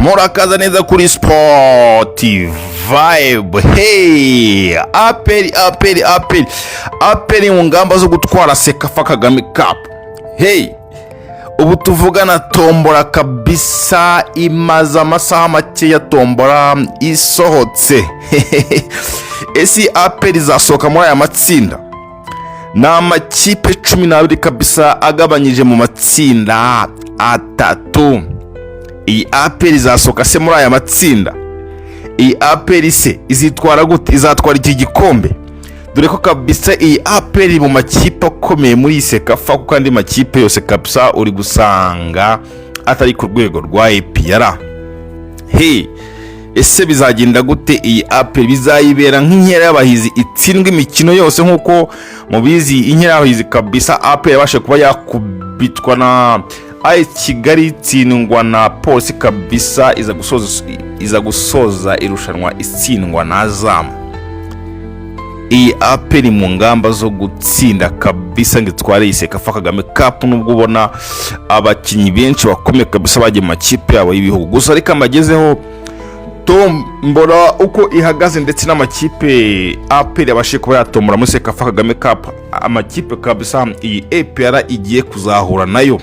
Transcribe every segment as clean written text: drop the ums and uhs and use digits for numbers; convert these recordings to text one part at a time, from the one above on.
murakaza neza kuri Sport Vibe. Hey, aperi mu ngamba zo gutwara Sekafa Kagame Cup. Hey, ubu tuvugana tombora kabisa, imaze amasaha make ya tombora isohotse. Esi aperi zasohoka muri aya matsinda. Na amakipe 12 kabisa agabanyije mu matsinda atatu. Iyi aperi zasohoka se muri aya matsinda. Iyi aperi se izitwara gute? Izatwara iki gikombe? Dore ko kabisa iyi aperi mu makipe akomeye muri Sekafa, kuko andi makipe yose kabisa uri gusanga atari ku rwego rwa APR. Hey, ese bizagenda gute? Iyi aperi bizayibera nk'inkera y'abahizi itsindwa imikino yose nkuko mubizi. Inkera y'abahizi kabisa aperi yabashe kuba yakubitwa na Kigali, itsindwa na Polisi kabisa, iza gusoza irushanwa itsindwa na Azam. Iyi aperi mu ngamba zo gutsinda kabisa ngo itware Sekafa Kagame Cup, nubwo ubona abakinyi benshi bakomeye kabisa bagiye mu makipe yabo y'ibihugu. Gusa ariko amagezeho tombora uko ihagaze ndetse n'amakipe aperi yabashe kuba yatombora muri Sekafa Kagame Cup, amakipe kabisa iyi APR igiye kuzahura nayo.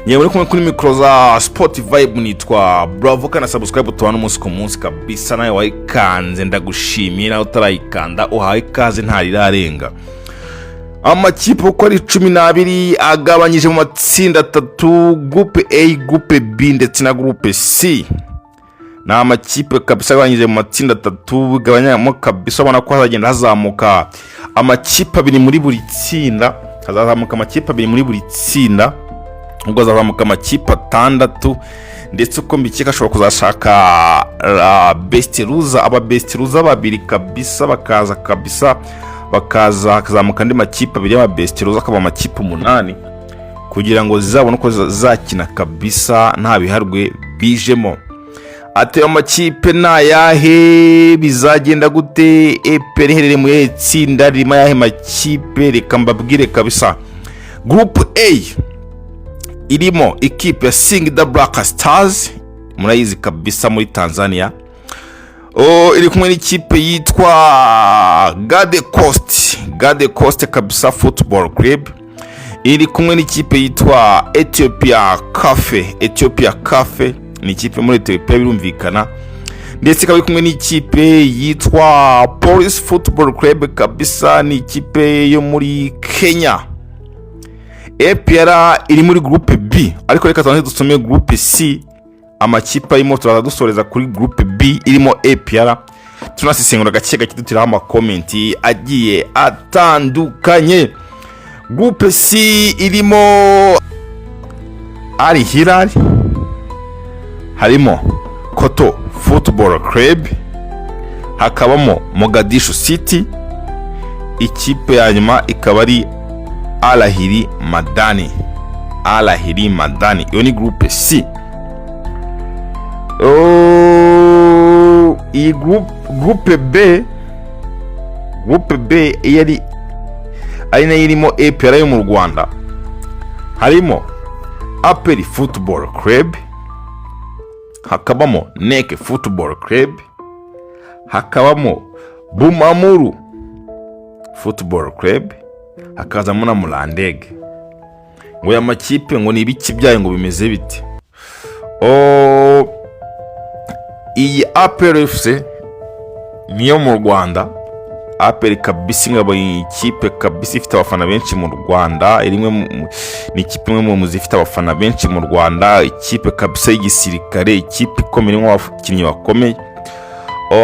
Nyewe muri kuri mikro za Sport Vibe, nitwa Bravo, kana subscribe tubana umunsi ku munsi kabisa. Nawe wayikanze ndagushimira, utarayikanda uhaye ikaze ntarirarenga. Amakipe uko ari 12 agabanyije mu matsinda 3, groupe A, groupe B ndetse na groupe C. Na amakipe kabisa agabanyije mu matsinda 3 gabanyamo kabisa, ubona ko hazagenda hazamuka amakipe 2 muri buri tsinda, hazazamuka amakipe 2 muri buri tsinda, ubwo azazamuka amakipe 6, ndetse uko mbikeka ashobora kuzashaka best loser, aba best loser 2 kabisa bakaza kabisa, hakazamuka andi makipe 2 y'aba best loser, akaba amakipe 8 kugira ngo zizabone uko zakina kabisa nta biharwe bijemo. Ate amakipe na yahe, bizagenda gute? APR iherereye mu itsinda ririmo yahe makipe? Reka mbabwire kabisa. Group A irimo ikipe ya Singida Black Stars, murayizi kabisa muri Tanzania. Iri kumwe n'ikipe yitwa Gade Coast kabisa Football Club. Iri kumwe n'ikipe yitwa Ethiopia Cafe, ni ikipe muri Ethiopia birumvikana. Ndetse ikaba iri kumwe n'ikipe yitwa Police Football Club kabisa, ni ikipe yo muri Kenya. APR iri muri groupe B, ariko reka tubanze dusome groupe C. Amakipe arimo turaza dusoreza kuri groupe B irimo APR, tunasesengura gake gake dutiraho ama comment agiye atandukanye. Groupe C irimo Al Hilal, harimo Koto Football Club, hakabamo Mogadishu City, ikipe ya nyuma ikaba ari Al Ahly Madani. Iyo ni groupe C. Iyi groupe B yari ari nayo irimo APR yo mu Rwanda. Harimo APR Football Club, hakabamo NEC Football Club, hakabamo Bumamuru Football Club, hakazamo na Mulandege. Ngo ya makipe ngo ni ibiki byayo ngo bimeze bite? Iyi APR FC niyo mu Rwanda. APR kabisa ngabo ikipe kabisa ifite abafana benshi mu Rwanda, irimwe ni ikipe imwe mu zifite abafana benshi mu Rwanda, ikipe kabisa y'igisirikare, ikipe ikomeye mu bakinnyi bakomeye.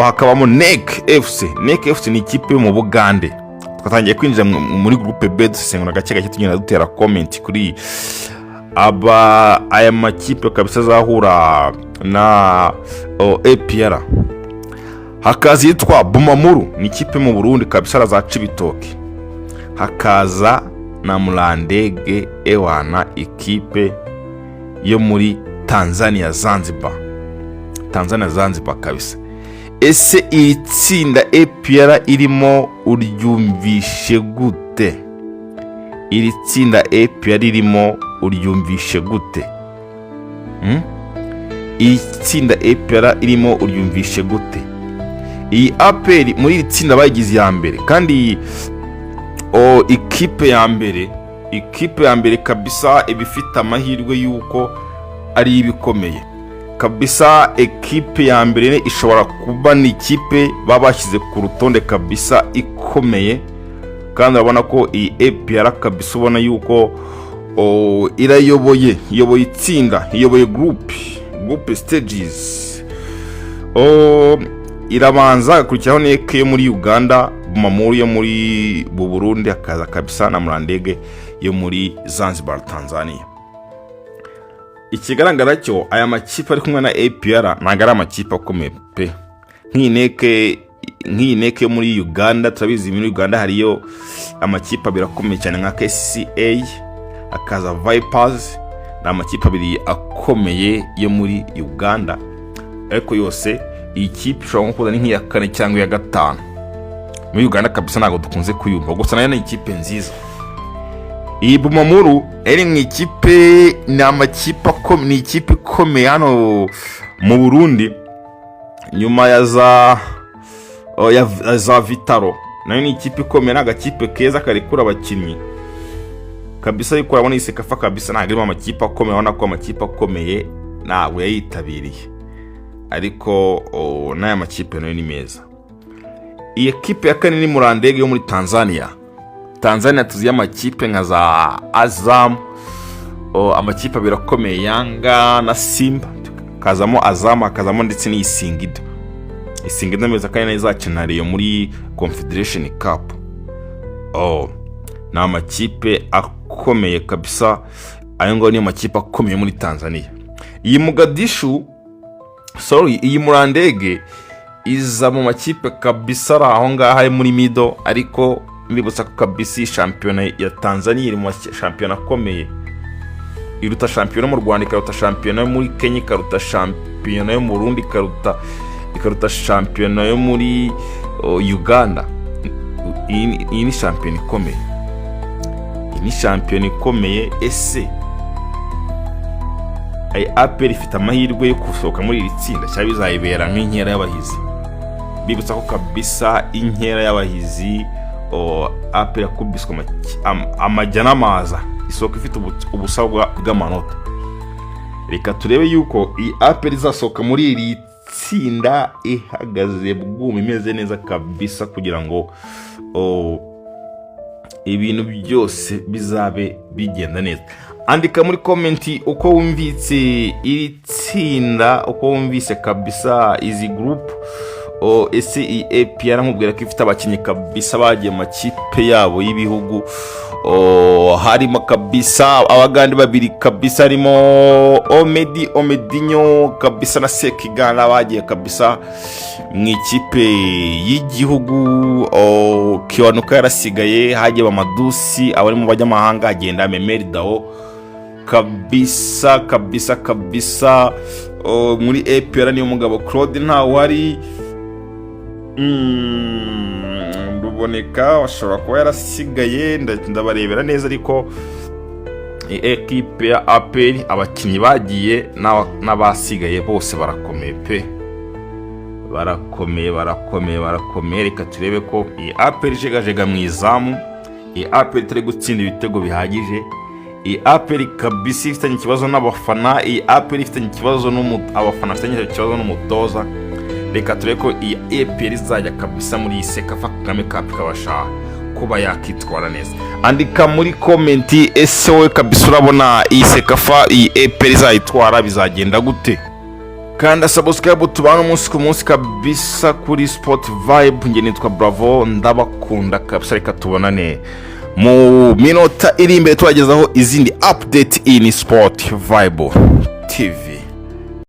Hakabamo NEC FC ni ikipe yo mu Bugande. Twatangiye kwinjira muri groupe B, dusengura gake gake tugenda dutera comment kuri aya makipe kabisa zahura na APR. Hakaza yitwa Bumamuru, ni ikipe mu Burundi kabisa za Cibitoke. Hakaza na Mulandege ewana, ikipe yo muri Tanzania Zanzibar kabisa. Ese itsinda APR irimo uryumvishe gute? Iri tsinda APR irimo uryumvishe gute? iyi tsinda APR irimo uryumvishe gute? Iyi APR muri iri tsinda bayigize ya mbere, kandi ikipe ya mbere kabisa ibifite amahirwe yuko ari ibikomeye kabisa. Ekipe ya mbere ishobora kuba ni ikipe babashyize ku rutonde kabisa ikomeye, kandi urabona ko iyi APR kabisa ubona yuko iyoboye itsinda, iyoboye group stages. Irabanza hakurikiraho Neke yo muri Uganda, Bumamuru yo muri Burundi, hakaza kabisa na Murandege yo muri Zanzibar Tanzania. Ikigaragara cyo aya makipe ari kumwe na APR ntabwo ari amakipe akomeye pe. Nk'iyi Neke yo muri Uganda, turabizi muri Uganda hariyo amakipe abiri akomeye cyane nka KCCA, akaza Vipers, na amakipe abiri akomeye yo muri Uganda, ariko yose iyi kipe ishobora kuba nk'iya kane cyangwa iya gatanu muri Uganda kabisa, ntabwo dukunze kuyumva, gusa nayo ni ikipe nziza. Iyi Bumamuru eri mu ikipe, ni amakipe ni ikipe ikomeye hano mu Burundi, nyuma ya za Vitaro, nayo ni ikipe ikomeye, n'agakipe keza karekura abakinnyi kabisa, ariko urabona iyi Sekafa kabisa ntabwo irimo amakipe akomeye, urabona ko amakipe akomeye ntabwo yayitabiriye, ariko n'aya makipe nayo ni meza. Iyi ekipe ya kane ni Murandege yo muri Tanzania tuzi amakipe nka za Azam, amakipe abiri akomeye, Yanga na Simba, kazamo Azam, akazamo ndetse n'Isingido. Isingido meza kandi izakina yo muri Confederation Cup. Na amakipe akomeye kabisa, ayo ngo ni amakipe akomeye muri Tanzania. Iyi Murandege iza mu makipe kabisa aho ngaho muri mido, ariko mbibutsa ko kabisa shampiyona ya Tanzania iri mu shampiyona akomeye, iruta shampiyona mu Rwanda, ikaruta shampiyona yo muri Kenya, ikaruta shampiyona yo mu Burundi, ikaruta shampiyona yo muri Uganda. Iyi ni shampiyona ikomeye, ese APR ifite amahirwe yo gusohoka muri iri tsinda cyangwa bizayibera nk'inkera y'abahizi? Bibutsa ko kabisa inkera y'abahizi APR yakubiswe amajya n'amaza, isoko ifite ubusabwa bw'amanota. Reka turebe yuko iyi APR izasohoka muri iri tsinda ihagaze bwuma, imeze neza kabisa, kugira ngo ibintu byose bizabe bigenda neza. Andika muri komenti uko wumvise iri tsinda, uko wumvise kabisa izi group. Ese iyi APR nkubwira ko ifite abakinnyi kabisa bagiye mu makipe yabo y'ibihugu, harimo kabisa abagande babiri kabisa, harimo Omedinho kabisa na Sekigana bagiye kabisa mu ikipe y'igihugu. Kiwanuka yarasigaye, hagiye Bamadusi, abari mu banyamahanga agenda Memeri Dao kabisa. Muri APR niyo mugabo Claude ntawari, Ruboneka washobora kuba yarasigaye, ndabarebera neza, ariko ekipe ya APR abakinnyi bagiye n'abasigaye bose barakomeye pe, barakomeye. Reka turebe ko iyi APR ijegajega mu izamu, iyi APR itari gutsinda ibitego bihagije, iyi APR kabisa ifitanye ikibazo n'abafana, iyi APR ifitanye ikibazo abafana bafitanye ikibazo n'umutoza. Reka turebe ko iyi APR izajya kabisa muri iyi Sekafa Kagame Cup ikabasha kuba yakitwara neza. Andika muri komenti, ese wowe kabisa urabona iyi Sekafa iyi APR izayitwara bizagenda gute? Kanda subscribe tubana umunsi ku munsi kabisa kuri Sport Vibe. Nge nitwa Bravo, ndabakunda kabisa. Reka tubonane mu minota iri imbere tubagezaho izindi update in Sport Vibe TV.